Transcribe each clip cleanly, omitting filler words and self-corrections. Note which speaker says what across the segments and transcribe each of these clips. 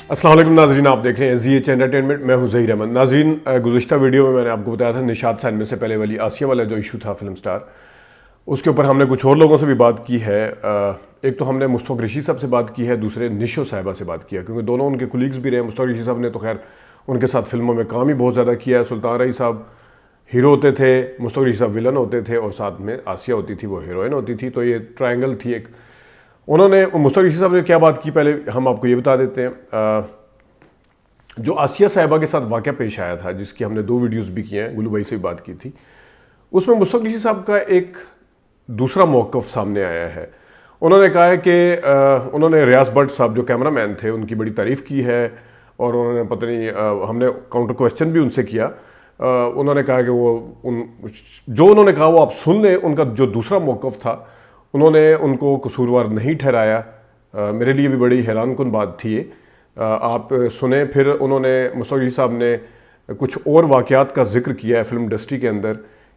Speaker 1: السلام علیکم ناظرین، آپ دیکھ رہے ہیں ZH انٹرٹینمنٹ، میں ہوں ظہیر احمد۔ ناظرین، گزشتہ ویڈیو میں نے آپ کو بتایا تھا نشاط سین میں سے پہلے والی آسیہ والا جو ایشو تھا فلم سٹار، اس کے اوپر ہم نے کچھ اور لوگوں سے بھی بات کی ہے۔ ایک تو ہم نے مشتاق ریشی صاحب سے بات کی ہے، دوسرے نشو صاحبہ سے بات کیا، کیونکہ دونوں ان کے کولیگز بھی رہے۔ مشتاق ریشی صاحب نے تو خیر ان کے ساتھ فلموں میں کام ہی بہت زیادہ کیا ہے۔ سلطان رائی صاحب ہیرو ہوتے تھے، مشتاق ریشی صاحب ولن ہوتے تھے، اور ساتھ میں آسیہ ہوتی تھی، وہ ہیروئن ہوتی تھی، تو یہ ٹرائنگل تھی ایک۔ انہوں نے مشتاق ریشی صاحب نے کیا بات کی، پہلے ہم آپ کو یہ بتا دیتے ہیں۔ جو آسیہ صاحبہ کے ساتھ واقعہ پیش آیا تھا، جس کی ہم نے 2 ویڈیوز بھی کیے ہیں، گلو بھائی سے بھی بات کی تھی، اس میں مشتاق ریشی صاحب کا ایک دوسرا موقف سامنے آیا ہے۔ انہوں نے کہا ہے کہ انہوں نے ریاض بٹ صاحب جو کیمرہ مین تھے ان کی بڑی تعریف کی ہے، اور انہوں نے پتہ نہیں، ہم نے کاؤنٹر کویسچن بھی ان سے کیا۔ انہوں نے کہا کہ وہ جو انہوں نے کہا وہ آپ سن لیں۔ ان کا جو دوسرا موقف تھا، انہوں نے ان کو قصوروار نہیں ٹھہرایا۔ میرے لیے بھی بڑی حیران کن بات تھی یہ، آپ سنیں۔ پھر انہوں نے مشتاق ریشی صاحب نے کچھ اور واقعات کا ذکر کیا ہے فلم انڈسٹری کے اندر،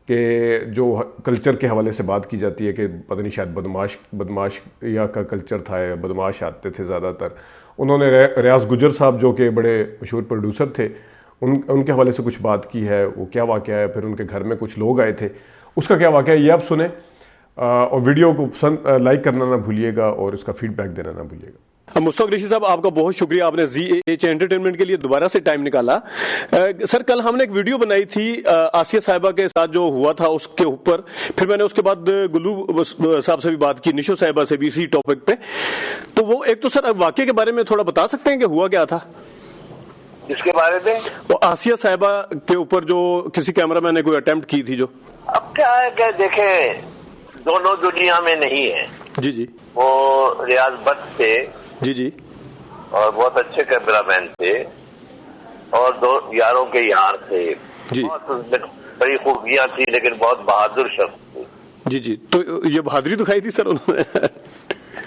Speaker 1: کہ جو کلچر کے حوالے سے بات کی جاتی ہے کہ پتہ نہیں شاید بدماش یا کا کلچر تھا، یا بدماش آتے تھے زیادہ تر۔ انہوں نے ریاض گجر صاحب جو کہ بڑے مشہور پروڈیوسر تھے، ان کے حوالے سے کچھ بات کی ہے، وہ کیا واقعہ ہے۔ پھر ان کے گھر میں کچھ لوگ آئے تھے، اس کا کیا واقعہ ہے یہ آپ سنیں، اور ویڈیو کو لائک کرنا نہ بھولیے گا، اور اس کا فیڈ بیک دینا نہ بھولیے گا۔
Speaker 2: مشتاق ریشی صاحب، آپ کا بہت شکریہ، آپ نے ZH انٹرٹینمنٹ کے لیے دوبارہ سے ٹائم نکالا۔ سر، کل ہم نے ایک ویڈیو بنائی تھی آسیہ صاحبہ کے ساتھ جو ہوا تھا اس کے اوپر، پھر میں نے اس کے بعد گلو صاحب سے بھی بات کی، نشو صاحبہ سے بھی اسی ٹاپک پہ۔ تو وہ ایک تو سر واقعے کے بارے میں تھوڑا بتا سکتے ہیں کہ ہوا کیا تھا؟
Speaker 3: اس کے بارے میں
Speaker 2: وہ آسیہ صاحبہ کے اوپر جو کسی کیمرہ مین نے کوئی اٹیمپٹ کی تھی، جو
Speaker 3: اب کیا ہے کہ دیکھیں، دونوں دنیا میں نہیں ہے۔
Speaker 2: جی جی
Speaker 3: وہ ریاض بٹ تھے،
Speaker 2: جی جی
Speaker 3: اور بہت اچھے کیمرہ مین تھے، اور 2 یاروں کے یار تھے۔
Speaker 2: جی
Speaker 3: بہت بڑی خوبیاں تھی، لیکن بہت بہادر شخص تھے۔
Speaker 2: جی جی تو یہ بہادری دکھائی تھی سر انہوں نے؟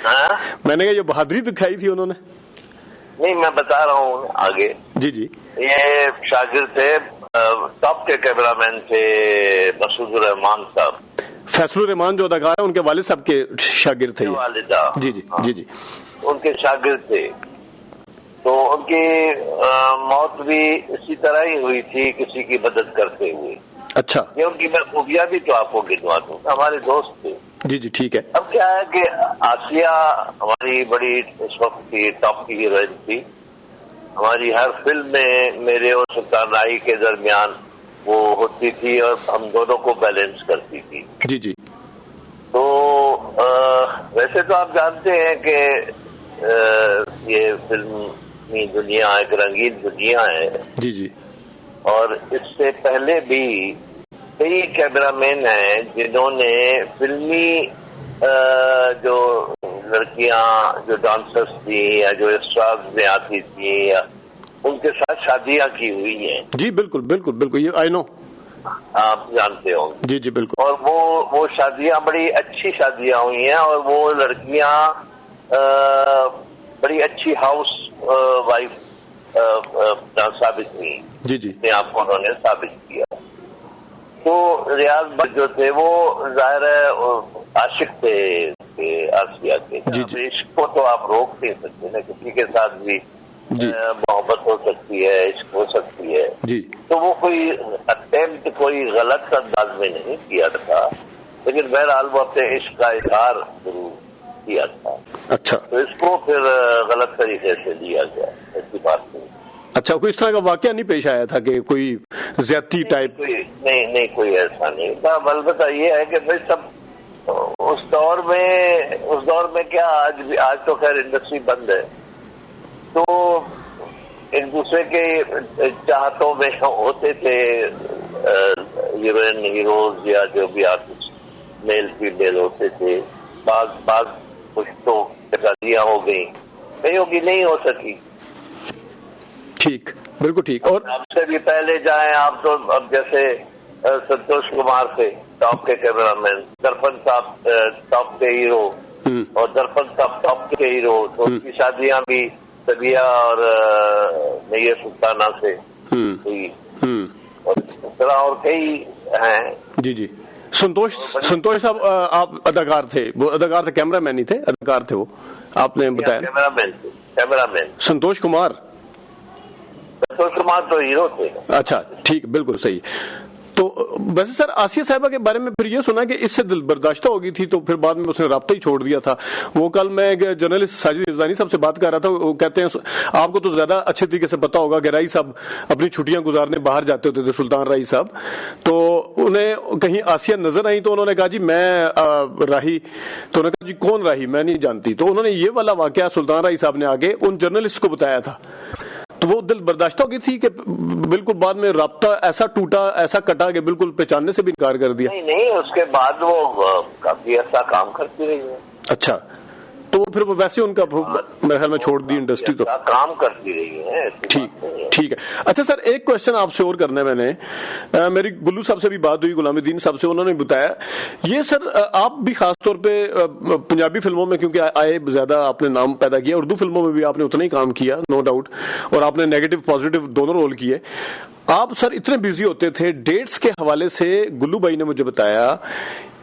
Speaker 3: ہاں،
Speaker 2: میں نے کہا یہ بہادری دکھائی تھی انہوں نے؟
Speaker 3: نہیں، میں بتا رہا ہوں آگے۔
Speaker 2: جی جی
Speaker 3: یہ شاگرد تھے، ٹاپ کے کیمرہ مین تھے مسعود الرحمان صاحب،
Speaker 2: فیصل الرحمان جو اداکار ہے، ان کے والد صاحب کے شاگرد تھے یہ۔
Speaker 3: والدہ،
Speaker 2: جی جی جی جی
Speaker 3: ان کے شاگرد تھے۔ تو ان کی موت بھی اسی طرح ہی ہوئی تھی، کسی کی مدد کرتے ہوئے۔
Speaker 2: اچھا
Speaker 3: یہ ان کی میں خوبیاں بھی تو آپ کو گنوا دوں، ہمارے دوست تھے۔
Speaker 2: جی جی ٹھیک ہے۔
Speaker 3: اب کیا ہے کہ آسیہ ہماری بڑی اس وقت کی ٹاپ کی ہیروئن تھی۔ ہماری ہر فلم میں میرے اور سلطان رائی کے درمیان وہ ہوتی تھی، اور ہم دونوں کو بیلنس کرتی تھی۔
Speaker 2: جی جی
Speaker 3: تو ویسے تو آپ جانتے ہیں کہ یہ فلمی دنیا ایک رنگین دنیا ہے،
Speaker 2: جی جی
Speaker 3: اور اس سے پہلے بھی کئی کیمرہ مین ہیں جنہوں نے فلمی جو لڑکیاں جو ڈانسرز تھیں یا جو اسٹارز میں آتی تھیں، یا ان کے ساتھ شادیاں کی ہوئی ہیں۔
Speaker 2: جی بالکل بالکل بالکل، یہ آئی نو،
Speaker 3: آپ جانتے ہوں۔
Speaker 2: جی جی بالکل۔
Speaker 3: اور وہ شادیاں بڑی اچھی شادیاں ہوئی ہیں، اور وہ لڑکیاں بڑی اچھی ہاؤس وائف ثابت ہوئی۔
Speaker 2: جی جی
Speaker 3: اپنے آپ کو انہوں نے ثابت کیا۔ تو ریاض بٹ جو تھے وہ ظاہر ہے عاشق تھے آسیہ کے۔
Speaker 2: جی جی
Speaker 3: عشق کو تو آپ روک نہیں سکتے نا، کسی کے ساتھ بھی محبت ہو سکتی ہے، عشق ہو سکتی ہے۔
Speaker 2: جی
Speaker 3: تو وہ کوئی اٹیمپٹ کوئی غلط انداز میں نہیں کیا تھا، لیکن بہرحال وہ اپنے عشق کا اظہار ضرور کیا تھا۔
Speaker 2: اچھا
Speaker 3: تو اس کو پھر غلط طریقے سے لیا گیا، ایسی بات نہیں۔
Speaker 2: اچھا، کوئی اس طرح کا واقعہ نہیں پیش آیا تھا کہ کوئی زیادتی ٹائپ؟
Speaker 3: نہیں، کوئی ایسا نہیں تھا۔ البتہ یہ ہے کہ بھائی سب اس دور میں کیا، آج تو خیر انڈسٹری بند ہے، تو ایک دوسرے کے چاہتوں میں ہوتے تھے ہیروئن ہیروز، یا جو بھی آرٹسٹ میل فیمیل ہوتے تھے۔ بعض کچھ تو شادیاں ہو گئی، کئیوں کی نہیں ہو سکی۔
Speaker 2: ٹھیک، بالکل ٹھیک۔ اور
Speaker 3: آپ سے بھی پہلے جائیں آپ تو، اب جیسے سنتوش کمار تھے ٹاپ کے کیمرہ مین، درپن صاحب ٹاپ کے ہیرو، اور درپن صاحب ٹاپ کے ہیرو، تو ان کی شادیاں بھی طبیہ اور نیر سلطانہ سے ہوئی، اور اس طرح اور کئی ہیں۔
Speaker 2: جی جی سنتوش صاحب آپ اداکار تھے، وہ اداکار تھے، کیمرہ مین نہیں تھے، اداکار تھے وہ، آپ نے بتایا۔
Speaker 3: کیمرہ مین
Speaker 2: سنتوش کمار
Speaker 3: संतोष कुमार तो हीरो थे।
Speaker 2: अच्छा ठीक, बिल्कुल सही। तो वैसे सर आसिया साहिबा के बारे में फिर ये सुना कि इससे दिल बर्दाश्त हो गई थी, तो फिर बाद में उसने राब्ता ही छोड़ दिया था। वो कल मैं जर्नलिस्ट साजिद रिजवानी साहब से बात कर रहा था, वो कहते हैं आपको तो ज्यादा अच्छे तरीके से पता होगा कि राही साहब अपनी छुट्टियां गुजारने बाहर जाते होते थे, सुल्तान राही साहब, तो उन्हें कहीं आसिया नजर आई तो उन्होंने कहा जी मैं राही, तो उन्होंने कहा जी कौन राही, मैं नहीं जानती। तो उन्होंने ये वाला वाकया सुल्तान राही साहब ने आगे उन जर्नलिस्ट को बताया था, तो वो दिल बर्दाश्त हो गई थी कि बिल्कुल बाद में राब्ता ऐसा टूटा, ऐसा कटा कि बिल्कुल पहचानने से भी इनकार कर दिया।
Speaker 3: नहीं, उसके बाद वो काफी अच्छा काम करती रही है।
Speaker 2: अच्छा, तो फिर वो वैसे उनका मेरे ख्याल में छोड़ दी इंडस्ट्री, तो
Speaker 3: काम करती रही है।
Speaker 2: ठीक है। अच्छा सर, एक क्वेश्चन आपसे और करना है मैंने, मेरी गुल्लू साहब से भी बात हुई, गुलामुद्दीन साहब से, उन्होंने बताया ये सर आप भी खास तौर पे पंजाबी फिल्मों में क्योंकि आए ज्यादा आपने नाम पैदा किया, उर्दू फिल्मों में भी आपने उतना ही काम किया नो डाउट, और आपने नेगेटिव पॉजिटिव दोनों रोल किए। आप सर इतने बिजी होते थे, डेट्स के हवाले से गुल्लू भाई ने मुझे बताया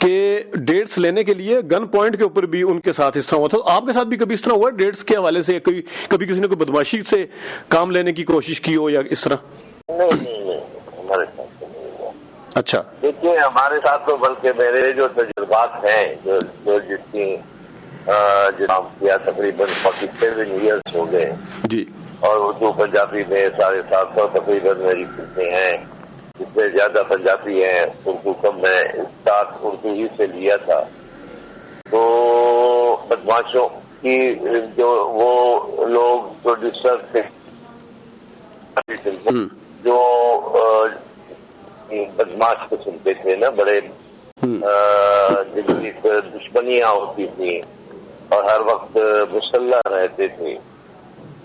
Speaker 2: कि डेट्स लेने के लिए गन पॉइंट के ऊपर भी उनके साथ इस तरह हुआ था। तो आपके साथ भी कभी इस तरह हुआ डेट्स के हवाले से, कभी किसी ने कोई बदमाशी से काम लेने की कोशिश की हो या इस तरह?
Speaker 3: नहीं, हमारे साथ नहीं हुआ।
Speaker 2: अच्छा,
Speaker 3: देखिए हमारे साथ तो बल्कि मेरे जो तजुर्बात हैं, जो जितनी काम किया तकरीबन 47 ईयर्स हो गए
Speaker 2: जी,
Speaker 3: और उर्दू पंजाबी में 750 तकरीबन मेरी फिल्में हैं, जिससे ज्यादा पंजाबी हैं, उर्दू कम है, स्टार्ट उर्दू ही से लिया था। तो बदमाशों की जो वो लोग प्रोड्यूसर थे जो बदमाश किस्म के थे ना, बड़े जिनकी दुश्मनियां होती थी और हर वक्त मुसल्ला रहते थे,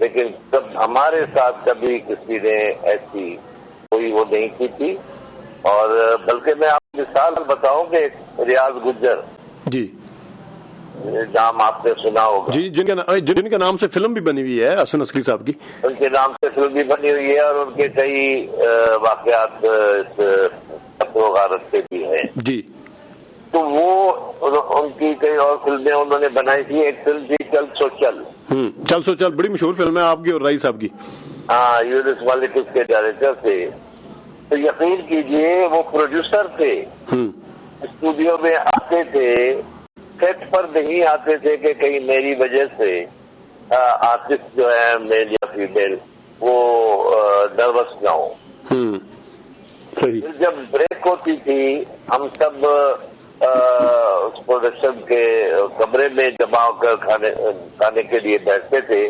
Speaker 3: लेकिन तब हमारे साथ कभी किसी ने ऐसी कोई वो नहीं की थी। और बल्कि मैं आपको मिसाल बताऊं कि रियाज गुज्जर
Speaker 2: जी,
Speaker 3: नाम आपने सुना होगा
Speaker 2: जी, जिनके नाम से फिल्म भी बनी हुई है हसन अस्करी साहब की,
Speaker 3: उनके नाम से फिल्म भी बनी हुई है और उनके कई वाकयात गारत के भी हैं
Speaker 2: जी।
Speaker 3: तो वो उनकी कई और फिल्में उन्होंने बनाई थी। एक फिल्म थी चल सो चल,
Speaker 2: चल सो चल, बड़ी मशहूर फिल्म है आपकी और राही साहब की।
Speaker 3: हाँ, यूनिस मालिक उसके डायरेक्टर थे। तो यकीन कीजिए वो प्रोड्यूसर थे, स्टूडियो में आते थे, सेट पर नहीं आते थे कि कहीं मेरी वजह से आर्टिस्ट जो है मेल या फीमेल वो नर्वस ना हो। फिर जब ब्रेक होती थी हम सब उस प्रोडक्शन के कमरे में जमा होकर खाने के लिए बैठते थे,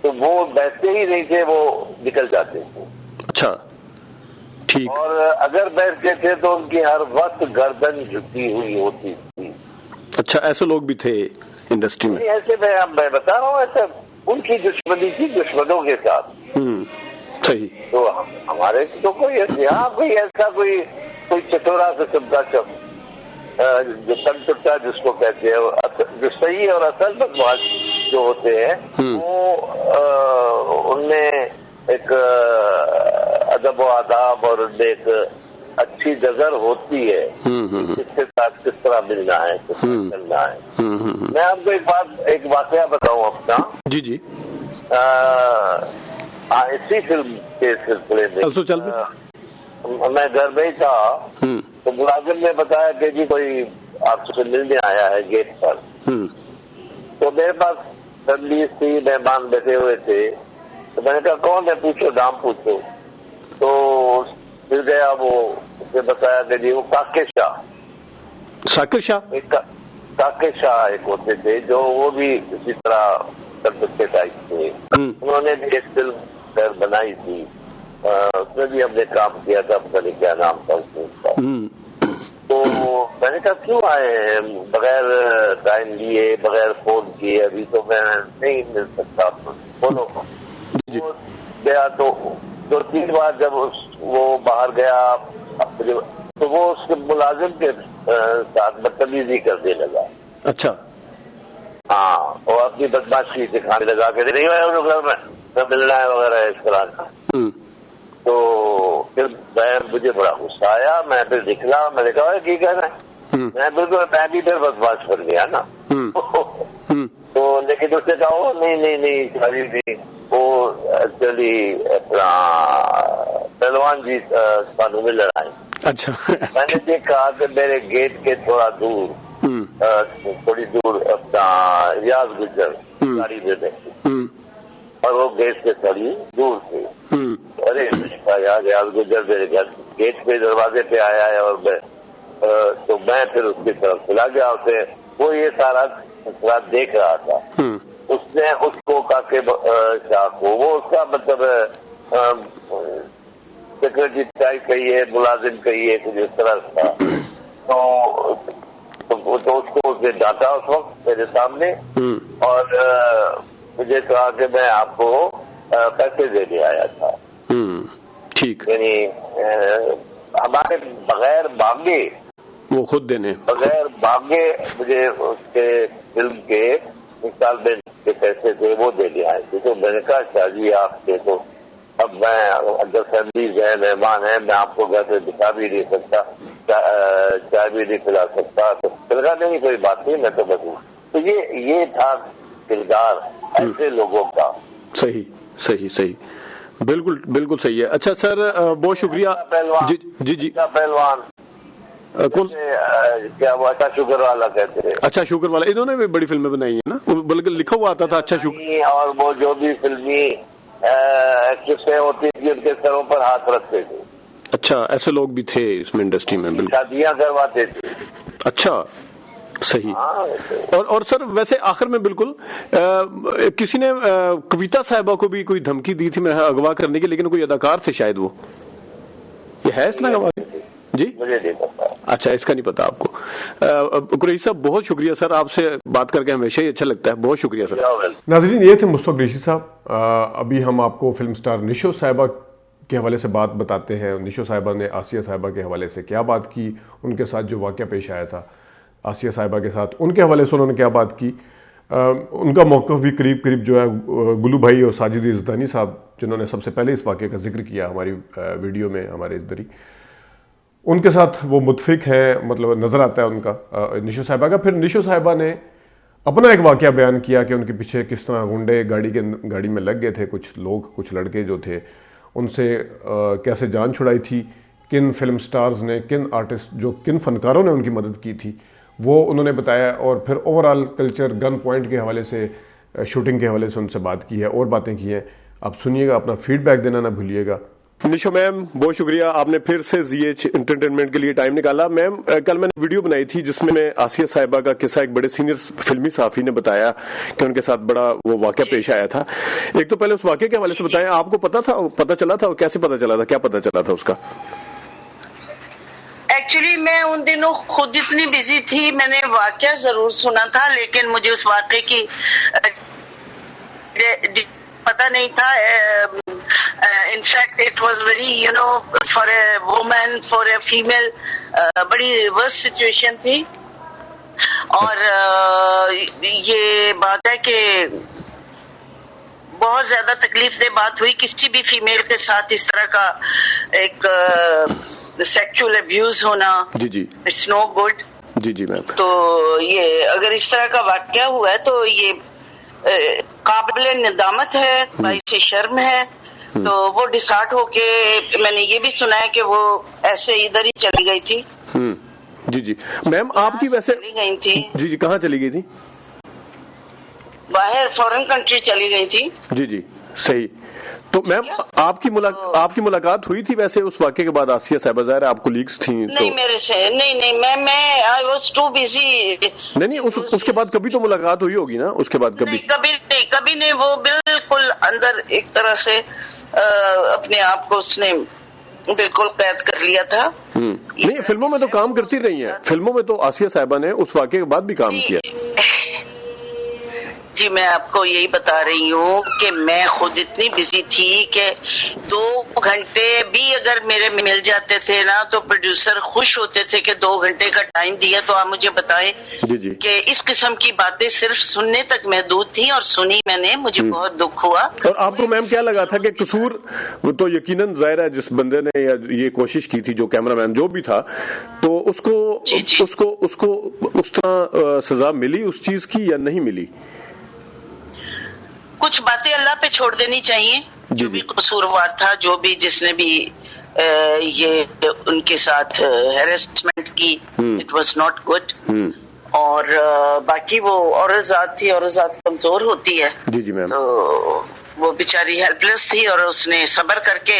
Speaker 3: तो वो बैठते ही नहीं थे, वो निकल जाते थे।
Speaker 2: अच्छा, ठीक।
Speaker 3: और अगर बैठते थे तो उनकी हर वक्त गर्दन झुकी हुई होती थी।
Speaker 2: अच्छा, ऐसे लोग भी थे इंडस्ट्री में?
Speaker 3: ऐसे मैं बता रहा हूँ, ऐसे उनकी दुश्मनी थी दुश्मनों के साथ।
Speaker 2: सही।
Speaker 3: तो हमारे तो कोई यहाँ कोई ऐसा कोई चटोरा किस्म का जो तन टुट्टा जिसको कहते हैं, जो सही और असल बदमाश जो होते हैं वो उनमें एक अदब व आदाब और उनमें एक अच्छी नजर होती है किसके साथ किस तरह मिलना है, किस तरह चलना है। मैं आपको एक वाकया बताऊं अपना।
Speaker 2: जी जी।
Speaker 3: इसी फिल्म के सिलसिले में मैं घर में ही था, तो मुलाजिम ने बताया कि जी कोई आपसे मिलने आया है गेट पर। तो मेरे पास फैमिली थी, मेहमान बैठे हुए थे, तो मैंने कहा कौन है, पूछो, नाम पूछो। तो फिर गया, वो उसने बताया कि जी वो साकिर शाह, साकिर शाह एक होते थे जो वो भी इसी तरह कलकत्ते टाइप थे। उन्होंने भी एक फिल्म बनाई थी, उसमें भी हमने काम किया था, पता नहीं क्या नाम था उसका। तो मैंने कहा क्यों आए हैं बगैर टाइम लिए, बगैर फोन किए, अभी तो मैं नहीं मिल सकता, बोलो। तो गया तो 2-3 बार जब वो बाहर गया तो वो उसके मुलाजिम के साथ बदतमीजी करने लगा।
Speaker 2: अच्छा।
Speaker 3: हाँ, और अपनी बदमाशी दिखाने लगा कि नहीं मैं मिलना है वगैरह इस तरह का। तो फिर मुझे बड़ा गुस्सा आया, मैं फिर निकला, मैंने कहा की कहना है, मैं भी फिर बदमाश बन गया ना। तो लेकिन उसने कहा नहीं, शादी वो ایکچولی اپنا پہلوان جی سانو میں لڑائی.
Speaker 2: اچھا.
Speaker 3: میں نے دیکھا کہ میرے گیٹ کے تھوڑا دور تھوڑی دور اپنا ریاض گجر گاڑی دے دیں اور وہ گیٹ سے تھوڑی دور تھی. ارے میں نے کہا یار ریاض گجر میرے گھر گیٹ پہ دروازے پہ آیا ہے اور تو میں پھر اس کی طرف چلا گیا. اسے وہ یہ سارا دیکھ رہا تھا. اس نے اس کو کہا کہ شاہ کو وہ اس کا مطلب سیکرٹری ٹائپ کہیے ملازم کہیے کچھ اس طرح تھا. تو اس کو اس نے ڈانٹا اس وقت میرے سامنے اور مجھے کہا کہ میں آپ کو پیسے دینے آیا تھا.
Speaker 2: ٹھیک.
Speaker 3: یعنی ہمارے بغیر مانگے
Speaker 2: وہ خود دینے
Speaker 3: بغیر مانگے مجھے اس کے فلم کے انسٹالمنٹ کے پیسے تھے وہ دینے آئے تھے. تو میں نے کہا شاہ جی آپ کے تو اب میں اگر فیملیز ہیں مہمان ہیں میں آپ کو گھر سے دکھا بھی نہیں سکتا چائے بھی نہیں پلا سکتا. تو کہا نہیں کوئی بات نہیں میں تو بتاؤں. تو یہ تھا کردار ایسے لوگوں کا.
Speaker 2: صحیح صحیح صحیح بالکل بالکل صحیح ہے. اچھا سر بہت شکریہ. جی جی
Speaker 3: پہلوان
Speaker 2: کون
Speaker 3: کیا وہ اچھا شوگر والا کہتے ہیں.
Speaker 2: اچھا شوگر والا انہوں نے بھی بڑی فلمیں بنائی ہیں نا بلکہ لکھا ہوا آتا تھا اچھا شوگر.
Speaker 3: اور وہ جو بھی فلمی ایکٹریسیں ہوتی تھی ان کے سروں پر ہاتھ رکھتے تھے.
Speaker 2: اچھا ایسے لوگ بھی تھے اس میں انڈسٹری میں. بالکل
Speaker 3: شادیاں کرواتے تھے.
Speaker 2: اچھا صحیح. اور سر ویسے آخر میں بالکل کسی نے کویتا صاحبہ کو بھی کوئی دھمکی دی تھی میں اغوا کرنے کی لیکن کوئی اداکار تھے شاید وہ یہ ہے اس طرح کا واقعہ. جی
Speaker 3: مجھے نہیں پتا.
Speaker 2: اچھا اس کا نہیں پتا آپ کو. قریشی صاحب بہت شکریہ سر آپ سے بات کر کے ہمیشہ ہی اچھا لگتا ہے. بہت شکریہ سر.
Speaker 1: ناظرین یہ تھے مصطفیٰ قریشی صاحب. ابھی ہم آپ کو فلم سٹار نشو صاحبہ کے حوالے سے بات بتاتے ہیں. نشو صاحبہ نے آسیہ صاحبہ کے حوالے سے کیا بات کی, ان کے ساتھ جو واقعہ پیش آیا تھا آسیہ صاحبہ کے ساتھ ان کے حوالے سے انہوں نے کیا بات کی. ان کا موقف بھی قریب قریب جو ہے گلو بھائی اور ساجد عزتانی صاحب جنہوں نے سب سے پہلے اس واقعے کا ذکر کیا ہماری ویڈیو میں ہمارے اس دری ان کے ساتھ وہ متفق ہیں مطلب نظر آتا ہے ان کا نشو صاحبہ کا. پھر نشو صاحبہ نے اپنا ایک واقعہ بیان کیا کہ ان کے پیچھے کس طرح گنڈے گاڑی میں لگ گئے تھے کچھ لوگ کچھ لڑکے جو تھے ان سے کیسے جان چھڑائی تھی, کن فلم سٹارز نے کن آرٹسٹ جو کن فنکاروں نے ان کی مدد کی تھی وہ انہوں نے بتایا. اور پھر overall culture gun point کے حوالے سے شوٹنگ کے حوالے سے ان سے بات کی ہے اور باتیں کی ہیں. آپ سنیے گا اپنا فیڈ بیک دینا نہ بھولیے گا.
Speaker 2: نشو میم بہت شکریہ آپ نے پھر سے زی ایچ انٹرٹینمنٹ کے لیے ٹائم نکالا. میم کل میں نے ویڈیو بنائی تھی جس میں آسیہ صاحبہ کا قصہ ایک بڑے سینئر فلمی صحافی نے بتایا کہ ان کے ساتھ بڑا وہ واقعہ پیش آیا تھا. ایک تو پہلے اس واقعے کے حوالے سے بتائیں آپ کو پتا چلا تھا اور کیسے پتا چلا تھا کیا پتا چلا تھا اس کا.
Speaker 4: ایکچولی میں ان دنوں خود اتنی بزی تھی میں نے واقعہ ضرور سنا تھا لیکن مجھے اس واقعے کی پتا نہیں تھا. in fact it was very for a woman for a female بڑی worst situation تھی. اور یہ بات ہے کہ بہت زیادہ تکلیف دہ بات ہوئی کسی بھی فیمیل کے ساتھ اس طرح کا ایک سیکچول ابیوز ہونا.
Speaker 2: جی جی
Speaker 4: اٹس نو گڈ.
Speaker 2: جی جی میم.
Speaker 4: تو یہ اگر اس طرح کا واقعہ ہوا ہے تو یہ قابل ندامت ہے, باعث شرم ہے. تو وہ ڈسارٹ ہو کے میں نے یہ بھی سنا ہے کہ وہ ایسے ادھر ہی چلی گئی تھی.
Speaker 2: جی جی میم آپ کی ویسے
Speaker 4: چلی گئی تھی.
Speaker 2: جی جی کہاں چلی گئی تھی؟
Speaker 4: باہر فورن کنٹری چلی گئی تھی.
Speaker 2: جی جی صحیح. تو میم آپ کی ملاقات ہوئی تھی ویسے اس واقعے کے بعد آسیہ صاحبہ ظاہر آپ کو لیکس تھیں؟
Speaker 4: نہیں میرے سے نہیں میں I was too busy.
Speaker 2: نہیں اس کے بعد کبھی تو ملاقات ہوئی ہوگی نا اس کے بعد
Speaker 4: کبھی نہیں. وہ بالکل اندر ایک طرح سے اپنے آپ کو اس نے بالکل قید کر لیا تھا.
Speaker 2: نہیں فلموں میں تو کام کرتی رہی ہیں, فلموں میں تو آسیہ صاحبہ نے اس واقعے کے بعد بھی کام کیا.
Speaker 4: جی میں آپ کو یہی بتا رہی ہوں کہ میں خود اتنی بزی تھی کہ 2 گھنٹے بھی اگر میرے مل جاتے تھے نا تو پروڈیوسر خوش ہوتے تھے کہ 2 گھنٹے کا ٹائم دیا. تو آپ مجھے بتائیں کہ اس قسم کی باتیں صرف سننے تک محدود تھیں اور سنی میں نے, مجھے بہت دکھ ہوا.
Speaker 2: اور آپ کو میم کیا لگا تھا کہ قصور تو یقیناً ظاہر ہے جس بندے نے یہ کوشش کی تھی جو کیمرہ مین جو بھی تھا تو اس کو اس طرح سزا ملی اس چیز کی یا نہیں ملی؟
Speaker 4: कुछ बातें अल्लाह पे छोड़ देनी चाहिए. जो भी कसूरवार था, जो भी जिसने भी ये उनके साथ हेरेसमेंट की, इट वाज नॉट गुड. और बाकी वो औरत जात थी, औरत जात कमजोर होती है.
Speaker 2: जी जी मैम.
Speaker 4: तो वो बेचारी हेल्पलेस थी और उसने सब्र करके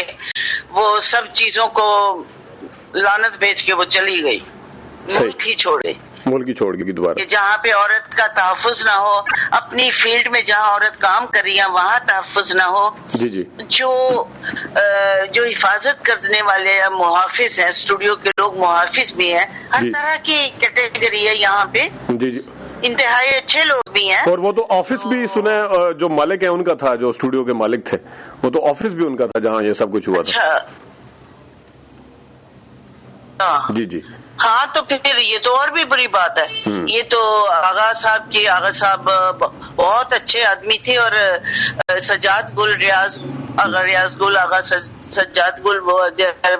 Speaker 4: वो सब चीजों को लानत भेज के वो चली गई, मुल्क ही छोड़ गई.
Speaker 2: मुल्क की छोड़ गई दोबारा.
Speaker 4: जहाँ पे औरत का तहफ़्फ़ुज़ ना हो, अपनी फील्ड में जहाँ औरत काम कर रही है वहाँ तहफ़्फ़ुज़ ना हो.
Speaker 2: जी जी.
Speaker 4: जो हिफाजत करने वाले या मुहाफिज हैं, स्टूडियो के लोग मुहाफिज भी हैं, हर तरह की कैटेगरी है यहाँ पे.
Speaker 2: जी जी.
Speaker 4: इंतहाई अच्छे लोग भी हैं.
Speaker 2: और वो तो ऑफिस भी सुने, जो मालिक है उनका था, जो स्टूडियो के मालिक थे, वो तो ऑफिस भी उनका था जहाँ ये सब कुछ हुआ था.
Speaker 4: अच्छा.
Speaker 2: जी जी.
Speaker 4: हाँ, तो फिर ये तो और भी बड़ी बात है. ये तो आगा साहब बहुत अच्छे आदमी थे. और सज्जाद गुल, रियाज गुल, आगा सज्जाद गुल, वो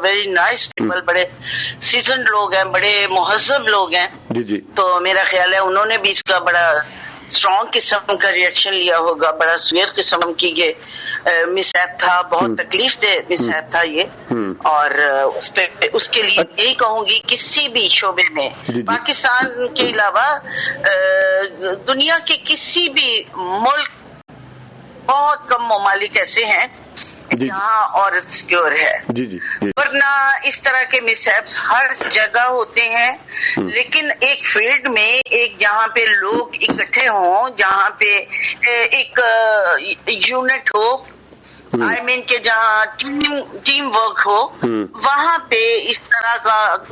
Speaker 4: वेरी नाइस पीपल, बड़े सीजन्ड लोग हैं, बड़े मुहज़्ज़ब लोग हैं.
Speaker 2: जी जी.
Speaker 4: तो मेरा ख्याल है उन्होंने भी इसका बड़ा स्ट्रॉन्ग किस्म का रिएक्शन लिया होगा. बड़ा स्वेयर किस्म की ये मिसहैप था, बहुत तकलीफ दे मिसहैप था ये. और उसके लिए यही कहूंगी, किसी भी शोबे में पाकिस्तान के अलावा दुनिया के किसी भी मुल्क, बहुत कम ममालिक ऐसे हैं जहाँ औरत सिक्योर है.
Speaker 2: जी जी.
Speaker 4: वरना इस तरह के मिसहैप्स हर जगह होते हैं. लेकिन एक फील्ड में, एक जहाँ पे लोग इकट्ठे हों, जहाँ पे एक यूनिट हो, आई मीन के जहाँ टीम वर्क हो, वहाँ पे इस तरह का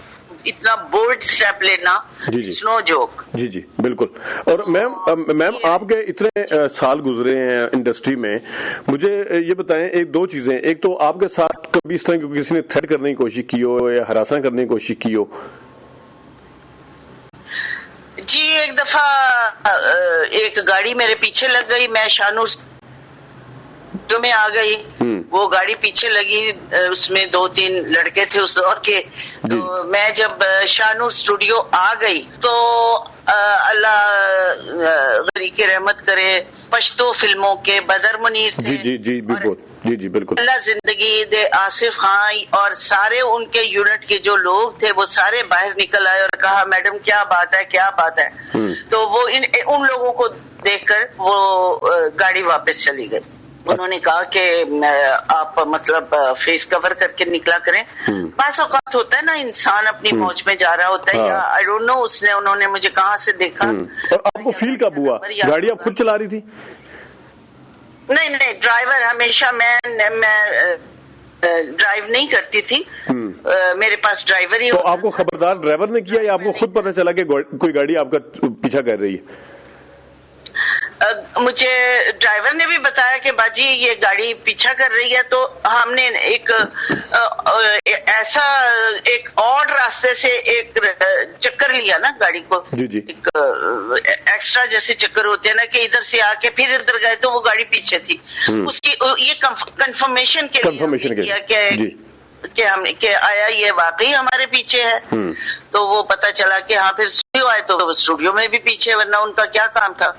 Speaker 4: इतना बोल्ड स्टेप लेना, नो जोक.
Speaker 2: जी जी बिल्कुल. और मैम आपके इतने साल गुजरे हैं इंडस्ट्री में, मुझे ये बताएं एक दो चीजें. एक तो आपके साथ कभी इस तरह की किसी ने थ्रेट करने की कोशिश की हो या हरासा करने की कोशिश की हो?
Speaker 4: जी, एक दफा एक गाड़ी मेरे पीछे लग गई. मैं शाहनूर तो में आ गई, वो गाड़ी पीछे लगी, उसमें 2-3 लड़के थे उस दौर के. तो मैं जब शाहनूर स्टूडियो आ गई तो अल्लाह गरी के रहमत करे, पश्तो फिल्मों के बदर मुनीर थे.
Speaker 2: जी बिल्कुल.
Speaker 4: अल्लाह जिंदगी दे आसिफ खान और सारे उनके यूनिट के जो लोग थे वो सारे बाहर निकल आए और कहा, मैडम क्या बात है. तो वो उन लोगों को देखकर वो गाड़ी वापस चली गई. उन्होंने कहा कि आप मतलब फेस कवर करके निकला करें. पास औकात होता है ना, इंसान अपनी मौज में जा रहा होता है, या आई डोंट नो उन्होंने मुझे कहाँ से देखा.
Speaker 2: और आपको फील कब हुआ? गाड़ी आप खुद चला रही थी?
Speaker 4: नहीं, ड्राइवर हमेशा, मैं ड्राइव नहीं करती थी. मेरे पास ड्राइवर ही.
Speaker 2: तो आपको खबरदार ड्राइवर ने किया या आपको खुद पता चला कि कोई गाड़ी आपका पीछा कर रही है?
Speaker 4: मुझे ड्राइवर ने भी बताया कि बाजी ये गाड़ी पीछा कर रही है. तो हमने एक ऐसा एक और रास्ते से एक चक्कर लिया ना गाड़ी को. जी. एक एक्स्ट्रा जैसे चक्कर होते हैं ना, कि इधर से आके फिर इधर गए तो वो गाड़ी पीछे थी. उसकी ये कंफर्मेशन के लिए किया कि आया ये वाकई हमारे पीछे है. तो वो पता चला कि हाँ, फिर स्टूडियो आए तो स्टूडियो में भी पीछे, वरना उनका क्या काम था.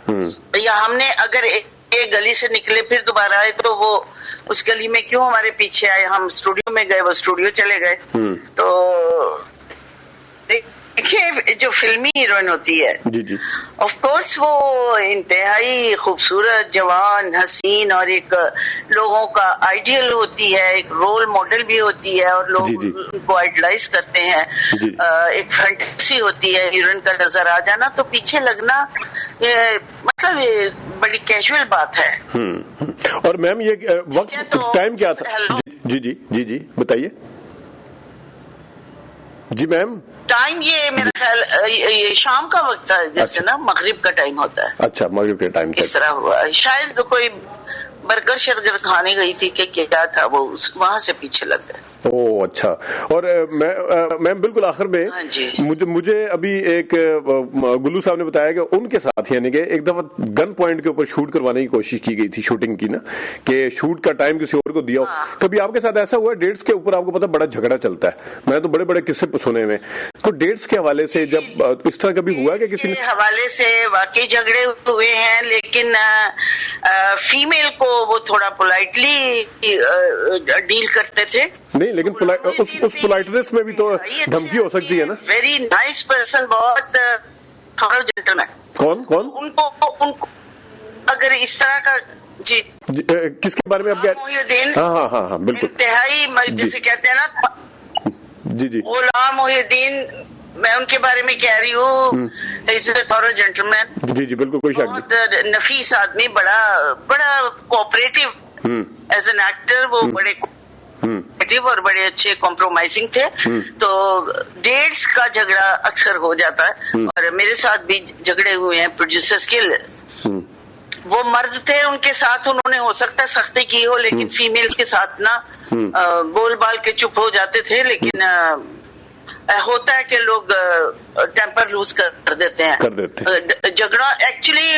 Speaker 4: या हमने अगर एक गली से निकले फिर दोबारा आए तो वो उस गली में क्यों हमारे पीछे आए? हम स्टूडियो में गए, वो स्टूडियो चले गए. तो देखिए, जो फिल्मी हीरोइन होती है, जी. ऑफ कोर्स वो इंतहाई खूबसूरत, जवान, हसीन और एक लोगों का आइडियल होती है, एक रोल मॉडल भी होती है और लोग उनको आइडलाइज करते हैं. एक फैंटेसी होती है हीरोइन का नजर आ जाना, तो पीछे लगना मतलब ये बड़ी कैजुअल बात है.
Speaker 2: और मैम ये वक्त टाइम क्या था? जी बताइए. जी मैम.
Speaker 4: टाइम ये मेरा ख्याल ये शाम का वक्त था, जैसे ना मगरिब का टाइम होता है.
Speaker 2: अच्छा, मगरिब के टाइम
Speaker 4: इस तरह हुआ शायद. कोई बर्गर शर्गर खाने गई थी कि क्या था वो, वहां से पीछे लग गए।
Speaker 2: ओह अच्छा। और मैं बिल्कुल आखिर में
Speaker 4: हाँ जी।
Speaker 2: मुझे अभी एक गुल्लू साहब ने बताया कि उनके साथ यानी कि एक दफा गन पॉइंट के ऊपर शूट करवाने की कोशिश की गई थी, शूटिंग की ना, कि शूट का टाइम किसी और को दिया हो। कभी आपके साथ ऐसा हुआ डेट्स के ऊपर? आपको पता बड़ा झगड़ा चलता है, मैं तो बड़े बड़े किस्से सुने में, तो डेट्स के हवाले से जब इस तरह कभी हुआ कि किसी ने
Speaker 4: हवाले से वाकई झगड़े हुए हैं, लेकिन फीमेल को वो थोड़ा पोलाइटली डील करते थे।
Speaker 2: नहीं, लेकिन उस पोलाइटनेस में भी तो धमकी हो सकती है ना।
Speaker 4: वेरी नाइस पर्सन, बहुत थॉरो जेंटलमैन।
Speaker 2: कौन
Speaker 4: उनको अगर इस तरह का जी
Speaker 2: किसके बारे में आप
Speaker 4: मोहिउद्दीन,
Speaker 2: हाँ बिल्कुल
Speaker 4: इंतहाई जिसे कहते हैं ना
Speaker 2: जी
Speaker 4: गुलाम मोहिउद्दीन, मैं उनके बारे में कह रही हूँ, इज ए थॉरो जेंटलमैन।
Speaker 2: जी बिल्कुल, कोई शक नहीं।
Speaker 4: बहुत नफीस आदमी, बड़ा कोऑपरेटिव एज एन एक्टर, वो बड़े और बड़े अच्छे कॉम्प्रोमाइजिंग थे। तो डेट्स का झगड़ा अक्सर हो जाता है, और मेरे साथ भी झगड़े हुए हैं प्रोड्यूसर्स के। वो मर्द थे, उनके साथ उन्होंने हो सकता है सख्ती की हो, लेकिन फीमेल्स के साथ ना बोल बाल के चुप हो जाते थे। लेकिन होता है कि लोग टेम्पर लूज कर देते हैं। झगड़ा एक्चुअली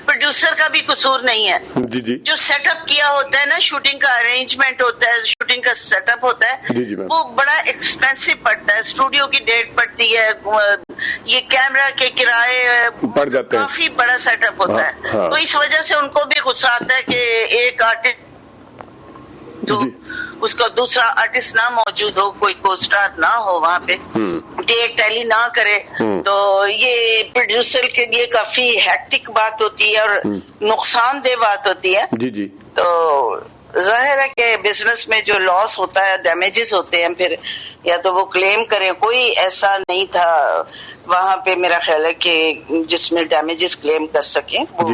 Speaker 4: प्रोड्यूसर का भी कसूर नहीं है।
Speaker 2: जी जो
Speaker 4: सेटअप किया होता है ना, शूटिंग का अरेंजमेंट होता है, शूटिंग का सेटअप होता है, वो बड़ा एक्सपेंसिव पड़ता है। स्टूडियो की डेट पड़ती है, ये कैमरा के किराए
Speaker 2: पड़ जाते हैं,
Speaker 4: काफी बड़ा सेटअप होता है। तो इस वजह से उनको भी गुस्सा आता है कि एक आर्टिस्ट तो उसका दूसरा आर्टिस्ट ना मौजूद हो, कोई को स्टार ना हो वहाँ पे, डेट टैली ना करे, तो ये प्रोड्यूसर के लिए काफी हैक्टिक बात होती है और नुकसानदेह बात होती है।
Speaker 2: जी
Speaker 4: तो जाहिर है कि बिजनेस में जो लॉस होता है, डैमेजेस होते हैं, फिर या तो वो क्लेम करें। कोई ऐसा नहीं था वहाँ पे मेरा ख्याल है कि जिसमें डैमेजेस क्लेम कर सकें। वो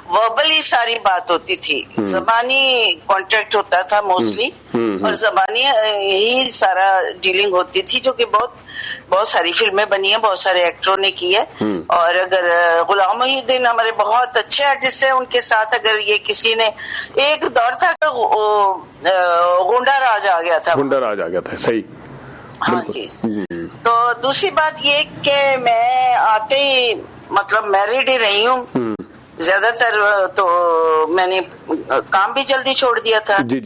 Speaker 4: वर्बली सारी बात होती थी, ज़बानी कॉन्ट्रैक्ट होता था मोस्टली, और ज़बानी ही सारा डीलिंग होती थी, जो कि बहुत सारी फिल्में बनी है, बहुत सारे एक्टरों ने की है। और अगर गुलाम मोहिउद्दीन हमारे बहुत अच्छे आर्टिस्ट हैं, उनके साथ अगर ये किसी ने, एक दौर था गुंडा राज आ गया था,
Speaker 2: सही।
Speaker 4: हाँ जी। तो दूसरी बात ये कि मैं आते ही मतलब मैरिड ही रही हूँ ज्यादातर, तो मैंने काम भी जल्दी छोड़ दिया था।
Speaker 2: जी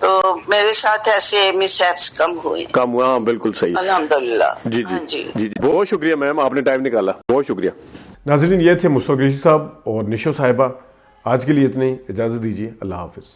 Speaker 4: तो मेरे साथ ऐसे मिसहैप्स कम हुए।
Speaker 2: हाँ बिल्कुल सही,
Speaker 4: अल्हम्दुलिल्लाह।
Speaker 2: जी बहुत शुक्रिया मैम, आपने टाइम निकाला, बहुत शुक्रिया।
Speaker 1: नाज़रीन, ये थे मुस्तफ़ा कुरैशी साहब और निशो साहिबा। आज के लिए इतनी इजाज़त दीजिए, अल्लाह हाफिज़।